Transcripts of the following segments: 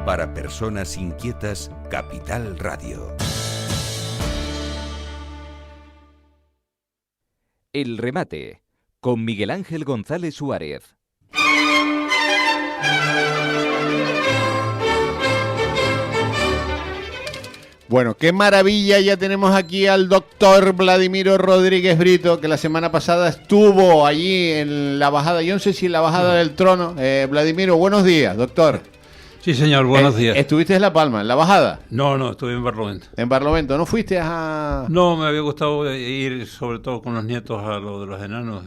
Para personas inquietas, Capital Radio. El remate, con Miguel Ángel González Suárez. Bueno, qué maravilla, ya tenemos aquí al doctor Vladimiro Rodríguez Brito, que la semana pasada estuvo allí en la bajada, yo no sé si en la bajada del trono. Vladimiro, buenos días, doctor. Sí, señor, buenos días. ¿Estuviste en La Palma, en la bajada? No, estuve en Barlovento. En Barlovento, ¿no fuiste a...? No, me había gustado ir sobre todo con los nietos a lo de los enanos.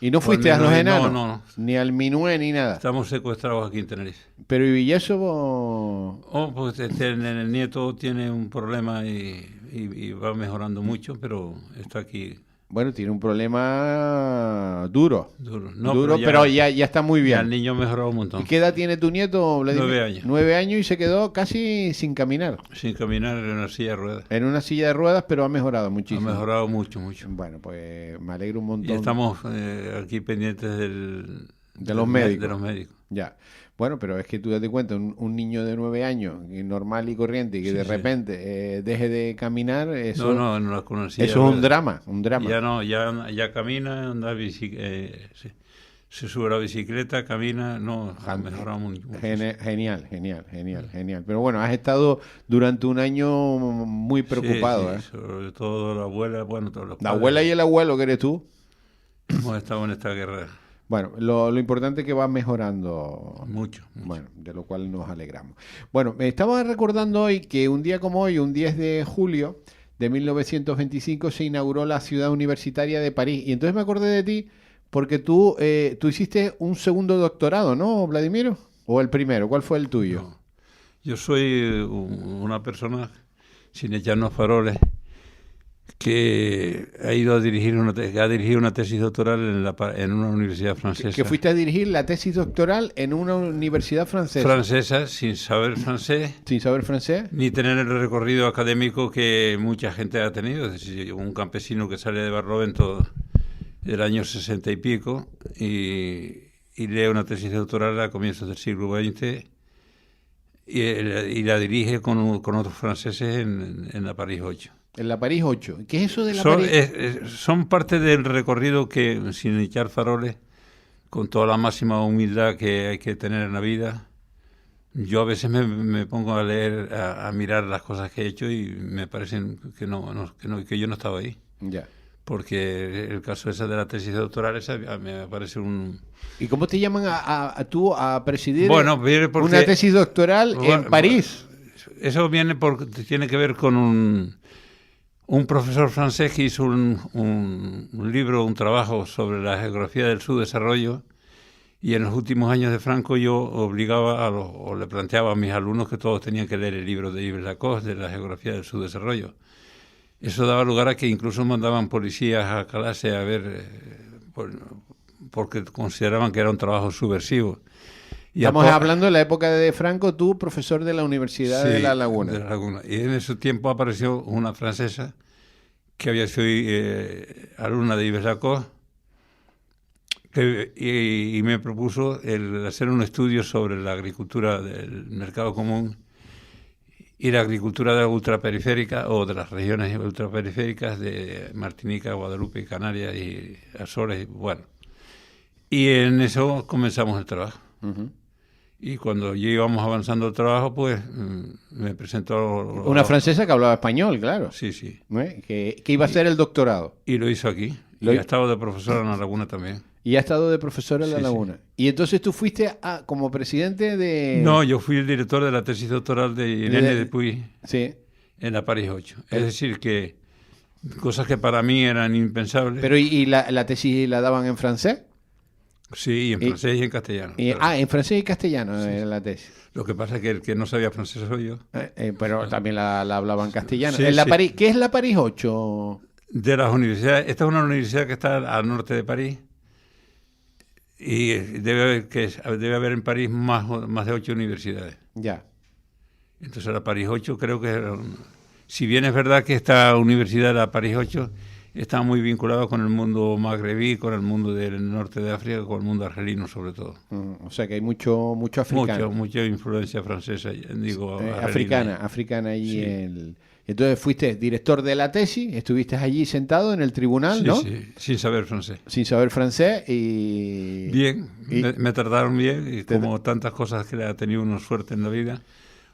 ¿Y no fuiste a los enanos? No. Ni al Minué ni nada. Estamos secuestrados aquí en Tenerife. ¿Pero y Villeso? Pues el nieto tiene un problema y va mejorando mucho, pero está aquí. Bueno, tiene un problema duro. No, duro, pero ya está muy bien. Ya el niño ha mejorado un montón. ¿Y qué edad tiene tu nieto, Vladimir? 9 años. 9 años y se quedó casi sin caminar. Sin caminar en una silla de ruedas. En una silla de ruedas, pero ha mejorado muchísimo. Ha mejorado mucho. Bueno, pues me alegro un montón. Y estamos aquí pendientes de los médicos. De los médicos. Ya. Bueno, pero es que tú date cuenta, un niño de 9 años, normal y corriente, y que de repente deje de caminar, eso, no eso es un drama. Ya camina, anda se sube a la bicicleta, camina, ha mejorado mucho. Genial. Pero bueno, has estado durante un año muy preocupado. Sí, sobre todo la abuela, todos los La padres. abuela y el abuelo, que eres tú. Hemos estado en esta guerra. Bueno, lo importante es que va mejorando. Mucho. Bueno, de lo cual nos alegramos. Bueno, me estaba recordando hoy que un día como hoy, un 10 de julio de 1925, se inauguró la Ciudad Universitaria de París. Y entonces me acordé de ti porque tú hiciste un segundo doctorado, ¿no, Vladimiro? ¿O el primero? ¿Cuál fue el tuyo? No. Yo soy una persona, sin echarnos faroles, que ha ido a dirigir una tesis doctoral en una universidad francesa. Que fuiste a dirigir la tesis doctoral en una universidad francesa. Francesa, sin saber francés. Sin saber francés. Ni tener el recorrido académico que mucha gente ha tenido. Es decir, un campesino que sale de Barlovento del año 60 y pico y lee una tesis doctoral a comienzos del siglo XX y la dirige con otros franceses en la París 8. En la París 8. ¿Qué es eso de la París? Son parte del recorrido que, sin echar faroles, con toda la máxima humildad que hay que tener en la vida, yo a veces me pongo a leer, a mirar las cosas que he hecho y me parecen que yo no estaba ahí. Ya. Porque el caso ese de la tesis doctoral, esa me parece un... ¿Y cómo te llaman tú a presidir una tesis doctoral en París? Eso tiene que ver con un profesor francés que hizo un libro, un trabajo sobre la geografía del subdesarrollo, y en los últimos años de Franco yo obligaba o le planteaba a mis alumnos que todos tenían que leer el libro de Yves Lacoste de la geografía del subdesarrollo. Eso daba lugar a que incluso mandaban policías a clase a ver, porque consideraban que era un trabajo subversivo. Estamos hablando de la época de Franco, tú, profesor de la Universidad de La Laguna. De La Laguna. Y en ese tiempo apareció una francesa que había sido alumna de Yves Lacoste y me propuso el hacer un estudio sobre la agricultura del mercado común y la agricultura de la ultraperiférica o de las regiones ultraperiféricas de Martinica, Guadalupe, Canarias y Azores. Y en eso comenzamos el trabajo. Uh-huh. Y cuando ya íbamos avanzando el trabajo, pues me presentó... Una francesa que hablaba español, claro. Sí. Que iba a hacer el doctorado. Y lo hizo aquí. Y ha estado de profesora en La Laguna también. Y ha estado de profesora en La Laguna. Sí. Y entonces tú fuiste como presidente de... No, yo fui el director de la tesis doctoral de Irene Dupuy. Sí. En la París 8. Es decir, que cosas que para mí eran impensables. Pero ¿y la tesis la daban en francés? Sí, en francés y en castellano. En francés y castellano la tesis. Lo que pasa es que el que no sabía francés soy yo. Pero también la hablaban en castellano. Sí, París, ¿qué es la París 8? De las universidades. Esta es una universidad que está al norte de París. Y debe haber en París más de 8 universidades. Ya. Entonces la París 8 creo que... Si bien es verdad que esta universidad, la París 8, está muy vinculado con el mundo magrebí, con el mundo del norte de África, con el mundo argelino sobre todo. O sea que hay mucho africano. Mucha influencia francesa, digo, africana allí. Sí. Entonces fuiste director de la tesis, estuviste allí sentado en el tribunal, ¿no? Sí, sin saber francés. Sin saber francés y... Bien, me trataron bien, y como tantas cosas que ha tenido uno suerte en la vida,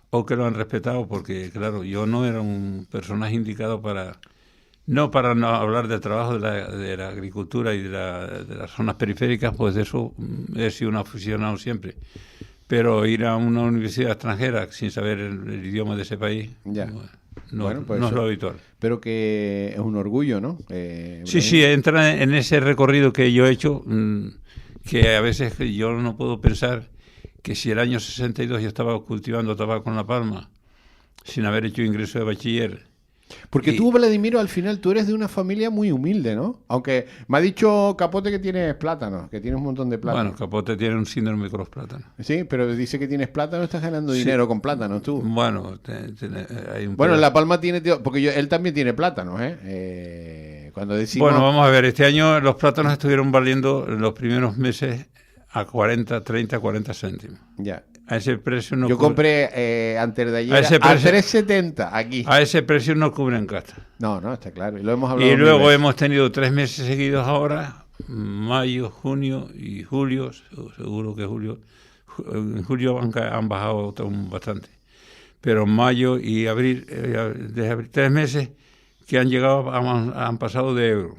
o que lo han respetado, porque claro, yo no era un personaje indicado para no hablar del trabajo de la agricultura y de las zonas periféricas, pues de eso he sido un aficionado siempre. Pero ir a una universidad extranjera sin saber el idioma de ese país... Ya. No es lo habitual. Pero que es un orgullo, ¿no? Sí, entra en ese recorrido que yo he hecho, que a veces yo no puedo pensar que si el año 62 yo estaba cultivando tabaco en La Palma, sin haber hecho ingreso de bachiller. Porque tú, Vladimiro, al final tú eres de una familia muy humilde, ¿no? Aunque me ha dicho Capote que tienes plátanos, que tienes un montón de plátanos. Bueno, Capote tiene un síndrome con los plátanos. Sí, pero dice que tienes plátano, estás ganando dinero con plátanos tú. Bueno, hay un en La Palma tiene... Porque él también tiene plátanos, ¿eh? Cuando decimos... Bueno, vamos a ver, este año los plátanos estuvieron valiendo los primeros meses a 40 céntimos. Ya. A ese precio no yo compré antes de ayer a 3,70 aquí. A ese precio no cubren gasta. No, está claro. Y lo hemos hablado. Y luego hemos tenido 3 meses seguidos ahora, mayo, junio y julio, seguro que julio. En julio han bajado bastante. Pero mayo y abril, desde abril, 3 meses que han llegado, han pasado de euro.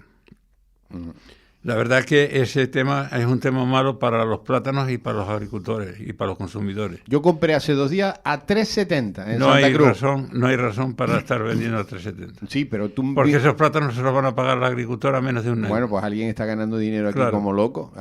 La verdad que ese tema es un tema malo para los plátanos y para los agricultores y para los consumidores. Yo compré hace 2 días a 3,70 en no Santa hay Cruz. No hay razón para estar vendiendo a 3,70. Sí, pero tú... Porque esos plátanos se los van a pagar la agricultora a menos de un año. Bueno, pues alguien está ganando dinero aquí como loco.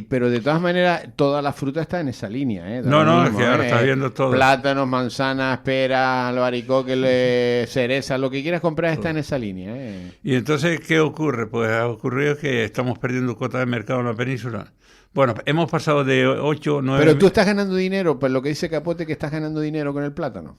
Pero de todas maneras, toda la fruta está en esa línea. Es que ahora estás viendo todo. Plátanos, manzanas, peras, albaricoque, cereza, lo que quieras comprar está en esa línea. Y entonces, ¿qué ocurre? Pues ha ocurrido que estamos perdiendo cuota de mercado en la península. Bueno, hemos pasado de 8, 9... Pero tú estás ganando dinero, pues lo que dice Capote, que estás ganando dinero con el plátano.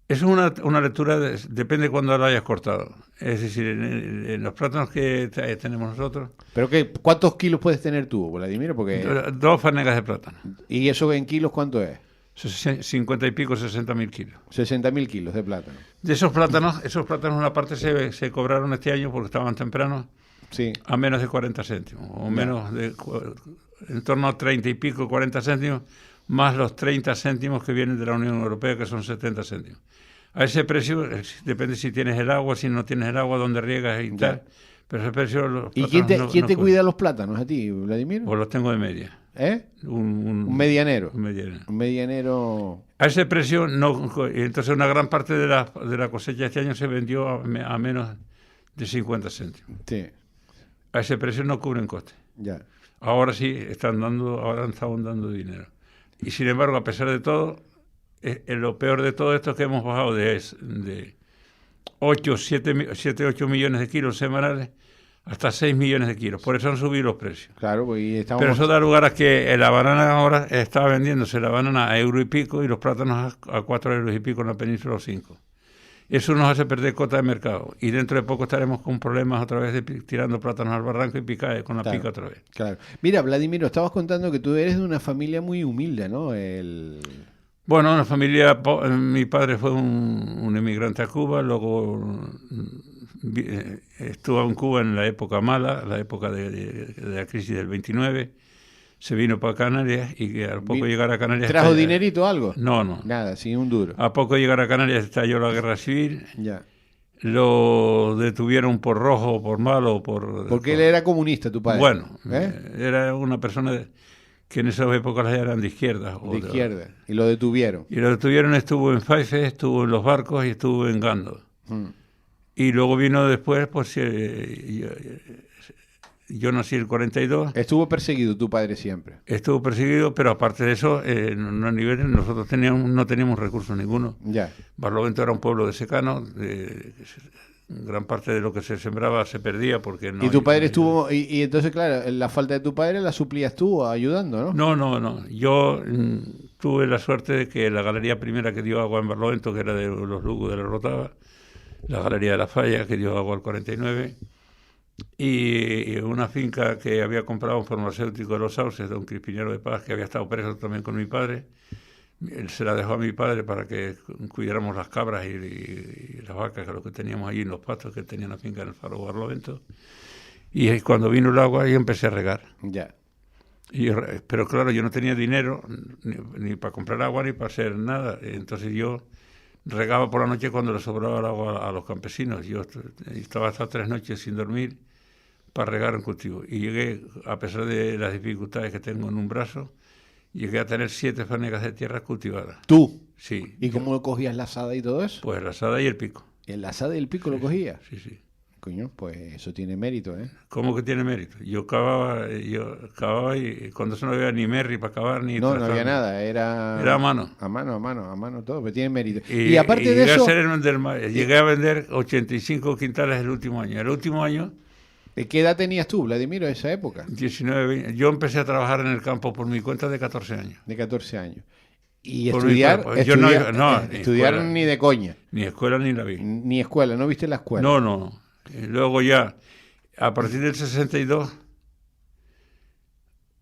Eso es una lectura, depende de cuándo lo hayas cortado. Es decir, en los plátanos que tenemos nosotros... ¿Pero cuántos kilos puedes tener tú, Vladimiro? Porque... 2 fanegas de plátano. ¿Y eso en kilos cuánto es? 50 y pico, 60.000 kilos. 60.000 kilos de plátano. De esos plátanos una parte se cobraron este año porque estaban tempranos. Sí. A menos de 40 céntimos, o menos de, en torno a 30 y pico, 40 céntimos, más los 30 céntimos que vienen de la Unión Europea, que son 70 céntimos. A ese precio, depende si tienes el agua, si no tienes el agua, dónde riegas y tal, pero ese precio... ¿Y quién te cuida los plátanos a ti, Vladimiro? Pues los tengo de media. Un medianero. Un medianero. A ese precio, entonces una gran parte de la cosecha este año se vendió a menos de 50 céntimos. Sí. A ese precio no cubren coste. Ya. Ahora sí ahora están dando dinero. Y sin embargo, a pesar de todo, lo peor de todo esto es que hemos bajado de 8 millones de kilos semanales hasta 6 millones de kilos. Por eso han subido los precios. Claro, pues pero eso da lugar a que la banana ahora está vendiéndose la banana a euro y pico y los plátanos a 4 euros y pico en la península o 5. Eso nos hace perder cuota de mercado. Y dentro de poco estaremos con problemas otra vez de tirando plátanos al barranco y con la pica otra vez. Claro. Mira, Vladimiro, estabas contando que tú eres de una familia muy humilde, ¿no? Bueno, una familia... Mi padre fue un emigrante a Cuba, luego estuvo en Cuba en la época mala, la época de la crisis del 29... Se vino para Canarias y al poco llegar a Canarias... ¿Trajo dinerito o algo? No. Nada, sin un duro. A poco llegar a Canarias estalló la guerra civil. Ya. Lo detuvieron por rojo, por malo, Porque él era comunista, tu padre. Bueno, era una persona que en esas épocas eran de izquierda. De izquierda. Y lo detuvieron. Estuvo en Faife, estuvo en los barcos y estuvo en Gando. Y luego vino después, pues... Yo nací en el 42. Estuvo perseguido tu padre siempre. Estuvo perseguido, pero aparte de eso, en a nivel nosotros no teníamos recursos ninguno. Ya. Barlovento era un pueblo de secano, gran parte de lo que se sembraba se perdía porque no... Y tu padre estuvo, y entonces claro, la falta de tu padre la suplías tú ayudando, ¿no? No. Yo tuve la suerte de que la galería primera que dio agua en Barlovento, que era de los Lugos de la Rotava, la Galería de la Falla, que dio agua al 49, y una finca que había comprado un farmacéutico de Los Sauces, don Crispinero de Paz, que había estado preso también con mi padre. Él se la dejó a mi padre para que cuidáramos las cabras y las vacas, que lo que teníamos allí en los pastos, que tenía la finca en el Faro de Barlovento. Y cuando vino el agua, yo empecé a regar. Ya. Pero claro, yo no tenía dinero ni para comprar agua ni para hacer nada. Entonces yo regaba por la noche cuando le sobraba el agua a los campesinos. Yo estaba hasta 3 noches sin dormir para regar un cultivo. Y llegué, a pesar de las dificultades que tengo en un brazo, llegué a tener 7 fanegas de tierra cultivadas. ¿Tú? Sí. ¿Y cómo cogías la azada y todo eso? Pues la azada y el pico. ¿En la azada y el pico lo cogías? Sí, sí. Coño, pues eso tiene mérito, ¿eh? ¿Cómo que tiene mérito? Yo cavaba y cuando eso no había ni merri para cavar ni No, no trazar. había nada, era Era a mano. A mano todo, pero tiene mérito. Y aparte de llegué eso, llegué a vender 85 quintales el último año. El último año, ¿de qué edad tenías tú, Vladimiro, en esa época? 19, 20. Yo empecé a trabajar en el campo por mi cuenta de 14 años. De 14 años. Y Por estudiar, mi cuerpo. Yo no iba- estudiar escuela. ni de coña, Ni escuela ni la vi. ni escuela, ¿no viste la escuela? No. Y luego ya, a partir del 62,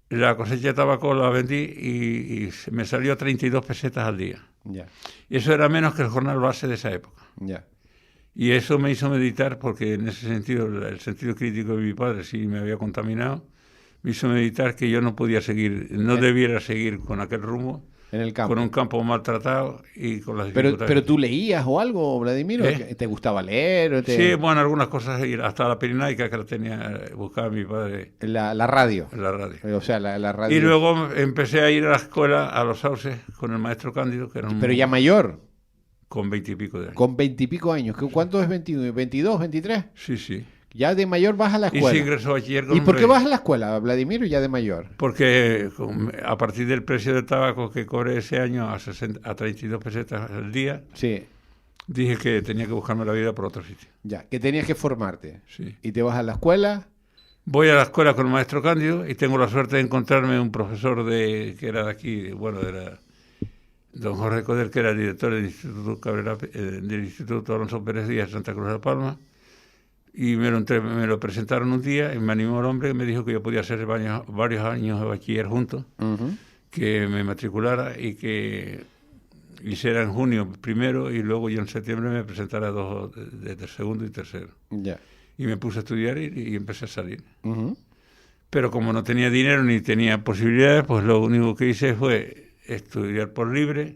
la cosecha de tabaco la vendí y me salió 32 pesetas al día. Ya, Y eso era menos que el jornal base de esa época. ya. Y eso me hizo meditar, porque en ese sentido, el sentido crítico de mi padre sí me había contaminado, me hizo meditar que yo no podía seguir, no debiera seguir con aquel rumbo, En el campo. con un campo maltratado y con las Pero dificultades. tú leías o algo, Vladimiro, ¿Eh? ¿te gustaba leer? ¿O Sí, bueno, algunas cosas, hasta la Pirenaica que la tenía, buscaba mi padre La radio, en la radio. o sea, la radio. Y luego empecé a ir a la escuela, a Los Sauces, con el maestro Cándido, que era un... Pero ya mayor, con 20 y pico de años. con 20 y pico años. ¿Cuánto es 21? ¿22, 23? Sí, sí. Ya de mayor vas a la Y escuela. se ingresó a bachiller con ¿Y un por qué rey. vas a la escuela, Vladimiro, ya de mayor? Porque a partir del precio del tabaco que cobré ese año a 32 pesetas al día, Sí, dije que tenía que buscarme la vida por otro sitio. ya, que tenías que formarte. Sí. Y te vas a la escuela. Voy a la escuela con el maestro Cándido y tengo la suerte de encontrarme un profesor que era de aquí, bueno, era don Jorge Coder, que era el director del Instituto Cabrera, del Instituto Alonso Pérez Díaz de Santa Cruz de la Palma. Y me lo presentaron un día y me animó el hombre y me dijo que yo podía hacer varios años de bachiller juntos, que me matriculara y que hiciera en junio primero y luego yo en septiembre me presentara dos de segundo y tercero. Ya. Y me puse a estudiar y empecé a salir. Ujú. Pero como no tenía dinero ni tenía posibilidades, pues lo único que hice fue estudiar por libre.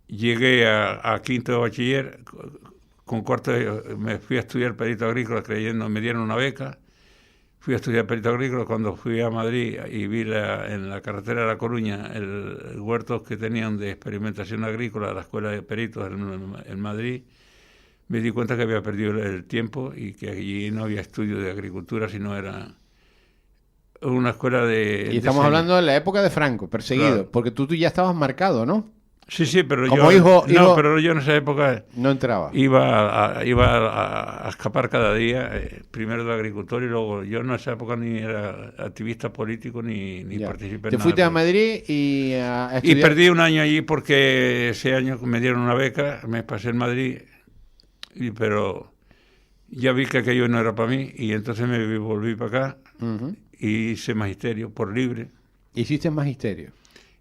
Llegué a quinto de bachiller. Con cuarto me fui a estudiar perito agrícola creyendo, me dieron una beca. Fui a estudiar perito agrícola. Cuando fui a Madrid y vi en la carretera de La Coruña el huerto que tenían de experimentación agrícola, la escuela de peritos en Madrid, me di cuenta que había perdido el tiempo y que allí no había estudio de agricultura, sino era una escuela de... Y estamos hablando de la época de Franco, perseguido, Claro. porque tú ya estabas marcado, ¿no? Sí, pero Como yo... hijo- pero yo en esa época No entraba. iba a escapar cada día, primero de agricultor y luego... Yo en esa época ni era activista político ni Ya. participé en Te nada fuiste a político. Madrid y a Y estudiar. perdí un año allí porque ese año me dieron una beca, me pasé en Madrid, pero ya vi que aquello no era para mí y entonces me volví para acá Ujú. y hice magisterio por libre Hiciste magisterio.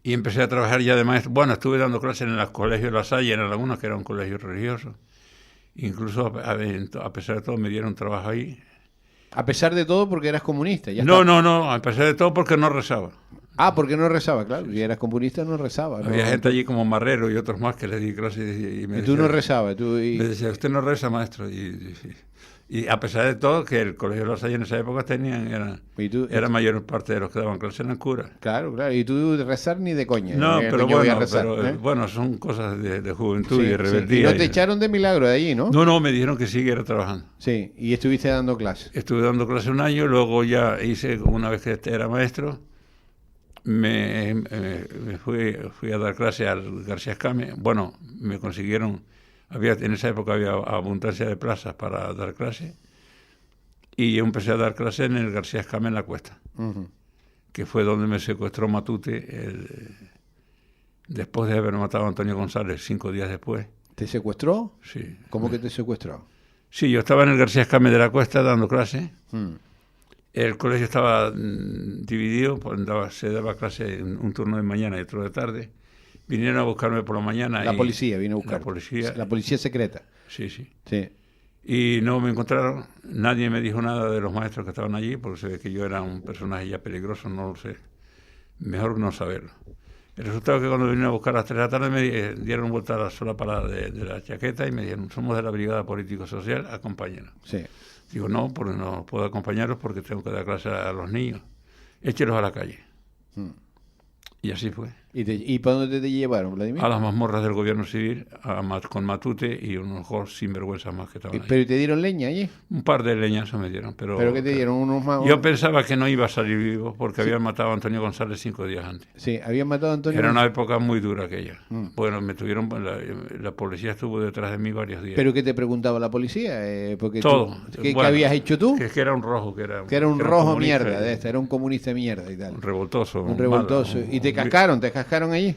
y empecé a trabajar ya de maestro. Bueno, estuve dando clases en los colegios de La Salle, en algunos que era un colegio religioso. Incluso a pesar de todo me dieron trabajo ahí. A pesar de todo, porque eras comunista. Ya No, está. a pesar de todo porque no rezaba. Ah, porque no rezaba, claro. Si eras comunista, no rezaba. ¿no? Había gente allí como Marrero y otros más que les di clases y me Y tú decían, no rezabas. me decía, usted no reza, maestro. Y a pesar de todo, que el colegio de La Salle en esa época Y tú- era mayor parte de los que daban clases eran curas. Claro, claro. Y tú de rezar ni de coña. No, pero yo voy a bueno, rezar, ¿eh? bueno, son cosas de juventud Sí, y de sí. rebeldía. Y no te echaron de milagro de allí, ¿no? No, me dijeron que siguiera trabajando. Sí, y estuviste dando clases. Estuve dando clase un año, luego ya hice, una vez que era maestro, me fui a dar clase al García Escame. Bueno, me consiguieron, en esa época había abundancia de plazas para dar clase, y yo empecé a dar clase en el García Escame en La Cuesta, Ujú. que fue donde me secuestró Matute, después de haber matado a Antonio González 5 días después. ¿Te secuestró? Sí. ¿Cómo que te secuestró? Sí, yo estaba en el García Escame de la Cuesta dando clase. Mm. El colegio estaba dividido, pues se daba clase en un turno de mañana y otro de tarde. Vinieron a buscarme por la mañana. La policía vino a buscar. La policía secreta. Sí, sí. Sí. Y no me encontraron, nadie me dijo nada de los maestros que estaban allí, porque se ve que yo era un personaje ya peligroso, no lo sé. Mejor no saberlo. El resultado es que cuando vinieron a buscar a las 3 de la tarde me dieron vuelta a la sola parada de la chaqueta y me dijeron, somos de la Brigada Político-Social, acompáñenos. Sí. Digo, no, porque no puedo acompañaros porque tengo que dar clase a los niños. Échelos a la calle. Mm. Y así fue. ¿Y para dónde te llevaron, Vladimir? A las mazmorras del gobierno civil, con Matute y unos sinvergüenzas más que estaban ahí. ¿Pero te dieron leña allí? Un par de leñazos me dieron. ¿Pero qué te dieron? ¿Unos más? Yo pensaba que no iba a salir vivo porque habían matado a Antonio González 5 días antes. Sí, habían matado a Antonio. Era una época muy dura aquella. Mm. Bueno, me tuvieron, la policía estuvo detrás de mí varios días. ¿Pero qué te preguntaba la policía? Porque todo. ¿Qué habías hecho tú? Que era un rojo. Que era un rojo comunista, mierda de este, era un comunista mierda y tal. Un revoltoso. Un revoltoso. Malo, ¿Y te cascaron allí?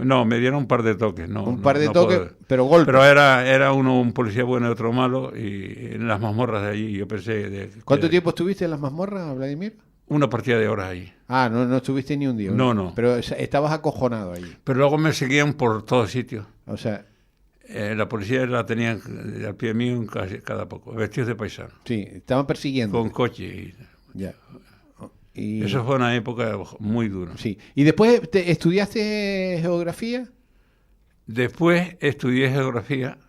No, me dieron un par de toques. Un par de toques, pero golpes. Pero era uno un policía bueno y otro malo, y en las mazmorras de allí yo pensé... ¿Cuánto tiempo estuviste en las mazmorras, Vladimir? Una partida de horas allí. Ah, no estuviste ni un día. No. Pero estabas acojonado allí. Pero luego me seguían por todos sitios. O sea... la policía la tenían al pie mío en cada poco, vestidos de paisano. Sí, estaban persiguiendo. Con coche. Ya. Eso fue una época muy dura. Sí. ¿Y después estudiaste geografía? Después estudié geografía.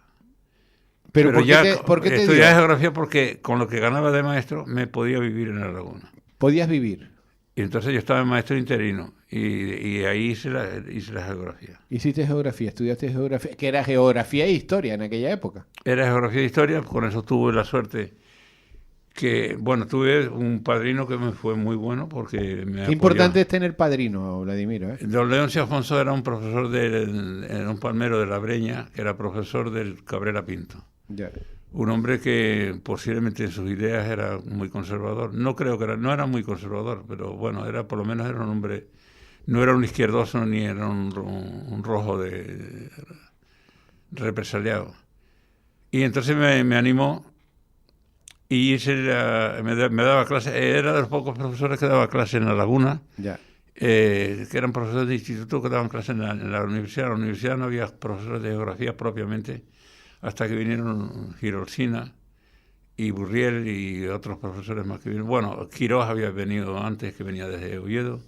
Pero ¿por qué te estudié dio? geografía porque con lo que ganaba de maestro me podía vivir en la laguna. Podías vivir. Y entonces yo estaba en maestro interino y ahí hice la geografía. Hiciste geografía, estudiaste geografía, que era geografía e historia en aquella época. Era geografía e historia, con eso tuve la suerte que, bueno, tuve un padrino que me fue muy bueno porque me apoyó. Qué importante es tener padrino, Vladimiro. Don Leoncio Afonso era un profesor era un palmero de La Breña, que era profesor del Cabrera Pinto. Ya. Un hombre que posiblemente en sus ideas era muy conservador. No creo que no era muy conservador, pero bueno, por lo menos era un hombre, no era un izquierdoso ni era un rojo de represaliado. Y entonces me animó y me daba clases. Era de los pocos profesores que daba clases en La Laguna, Ya. Que eran profesores de instituto que daban clases en la universidad. En la universidad no había profesores de geografía propiamente, hasta que vinieron Girolsina y Burriel y otros profesores más que vinieron. Bueno, Quirós había venido antes, que venía desde Oviedo.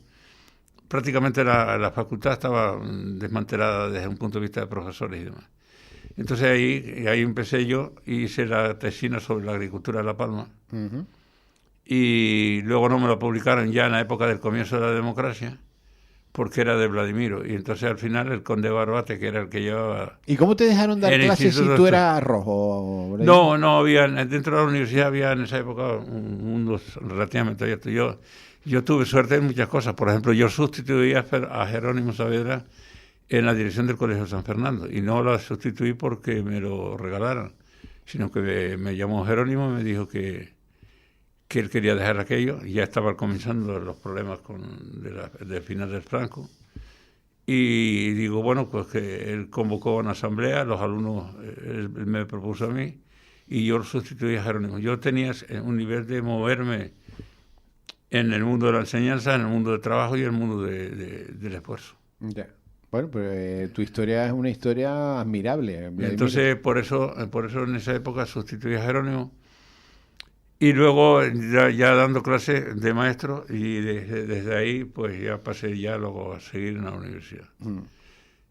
Prácticamente la facultad estaba desmantelada desde un punto de vista de profesores y demás. Entonces ahí empecé yo y hice la tesina sobre la agricultura de La Palma. Uh-huh. Y luego no me lo publicaron ya en la época del comienzo de la democracia, porque era de Vladimiro. Y entonces al final el conde Barbate, que era el que llevaba... ¿Y cómo te dejaron dar clases si tú eras rojo? No había, dentro de la universidad había en esa época un mundo relativamente abierto. Yo tuve suerte en muchas cosas. Por ejemplo, yo sustituí a Jerónimo Saavedra en la dirección del Colegio San Fernando, y no la sustituí porque me lo regalaran, sino que me llamó Jerónimo y me dijo que él quería dejar aquello, y ya estaban comenzando los problemas del final del Franco. Y digo, bueno, pues que él convocó una asamblea, los alumnos, él me propuso a mí, y yo sustituí a Jerónimo. Yo tenía un nivel de moverme en el mundo de la enseñanza, en el mundo del trabajo y en el mundo del esfuerzo. Ya. Bueno, pero tu historia es una historia admirable. Entonces, por eso en esa época sustituí a Jerónimo. Y luego ya dando clases de maestro, y desde ahí pues ya pasé ya luego a seguir en la universidad.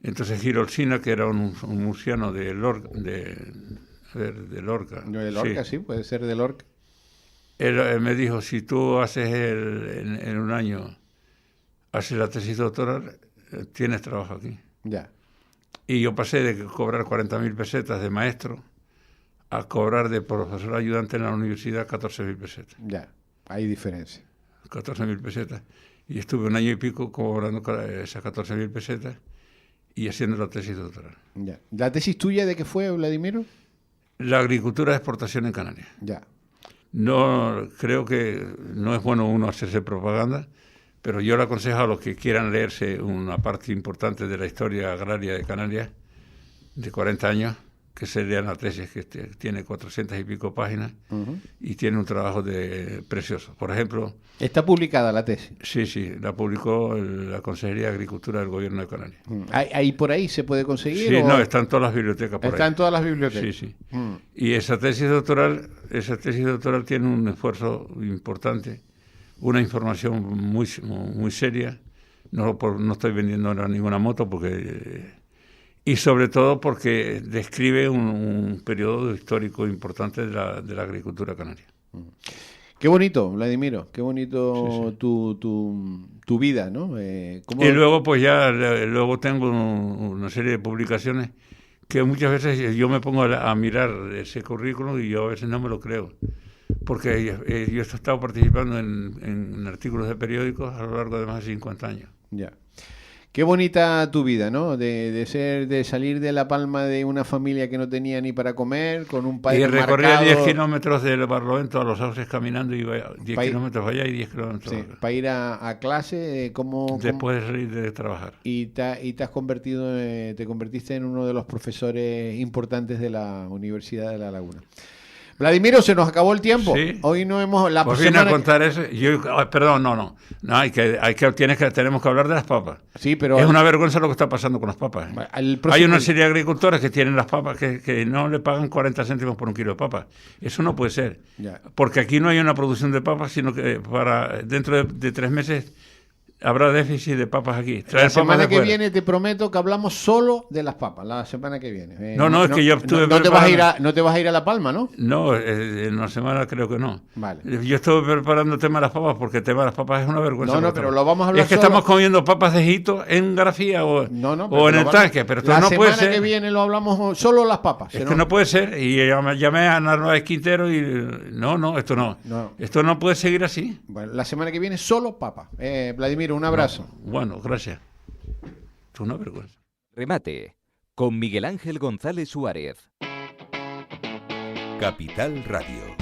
Entonces Girolsina, que era un murciano de Lorca, de Lorca. De Lorca, sí, puede ser de Lorca. Él me dijo, si tú haces en un año, haces la tesis doctoral, tienes trabajo aquí. Ya. Y yo pasé de cobrar 40.000 pesetas de maestro a cobrar de profesor ayudante en la universidad 14.000 pesetas. Ya, hay diferencia. 14.000 pesetas. Y estuve un año y pico cobrando esas 14.000 pesetas y haciendo la tesis doctoral. Ya. ¿La tesis tuya de qué fue, Vladimiro? La agricultura de exportación en Canarias. Ya. No, creo que no es bueno uno hacerse propaganda, pero yo le aconsejo a los que quieran leerse una parte importante de la historia agraria de Canarias, de 40 años, que sería la tesis, que tiene 400 y pico páginas, y tiene un trabajo precioso. Por ejemplo... ¿Está publicada la tesis? Sí, la publicó la Consejería de Agricultura del Gobierno de Canarias. ¿Ahí por ahí se puede conseguir? Sí, no, están todas las bibliotecas por ahí. Están todas las bibliotecas. Sí. Y esa tesis doctoral tiene un esfuerzo importante, una información muy seria. No estoy vendiendo ahora ninguna moto y sobre todo porque describe un periodo histórico importante de la agricultura canaria. Qué bonito, Vladimiro, qué bonito tu vida, ¿no? Y luego pues luego tengo una serie de publicaciones que muchas veces yo me pongo a mirar ese currículum y yo a veces no me lo creo, porque yo he estado participando en artículos de periódicos a lo largo de más de 50 años. Ya. Qué bonita tu vida, ¿no? De salir de La Palma de una familia que no tenía ni para comer, con un padre y recorría marcado, 10 kilómetros del Barlovento a Los Sauces caminando, y 10 kilómetros allá y 10 kilómetros sí, para ir a clase, después de salir de trabajar. Y te convertiste en uno de los profesores importantes de la Universidad de La Laguna. Vladimiro, se nos acabó el tiempo. Sí. Hoy no hemos... Pues viene a contar eso. Perdón, no, tenemos que hablar de las papas. Sí, pero... Es una vergüenza lo que está pasando con las papas. Hay una serie de agricultores que tienen las papas que no le pagan 40 céntimos por un kilo de papas. Eso no puede ser. Ya. Porque aquí no hay una producción de papas, sino que dentro de 3 meses habrá déficit de papas aquí. La semana que viene te prometo que hablamos solo de las papas, la semana que viene. Es que yo estuve no te vas a ir a La Palma, ¿no? No, en una semana creo que no. Vale. Yo estuve preparando el tema de las papas, porque el tema de las papas es una vergüenza. No, pero lo vamos a hablar. Es que estamos comiendo papas de Egipto en Grafía o en el tanque, pero esto no puede ser. La semana que viene lo hablamos solo las papas. Es que no puede ser. Y llamé a Narváez Quintero y esto no. Esto no puede seguir así. Bueno, la semana que viene solo papas. Vladimiro, un abrazo. Bueno, gracias. Es una vergüenza. Remate con Miguel Ángel González Suárez. Capital Radio.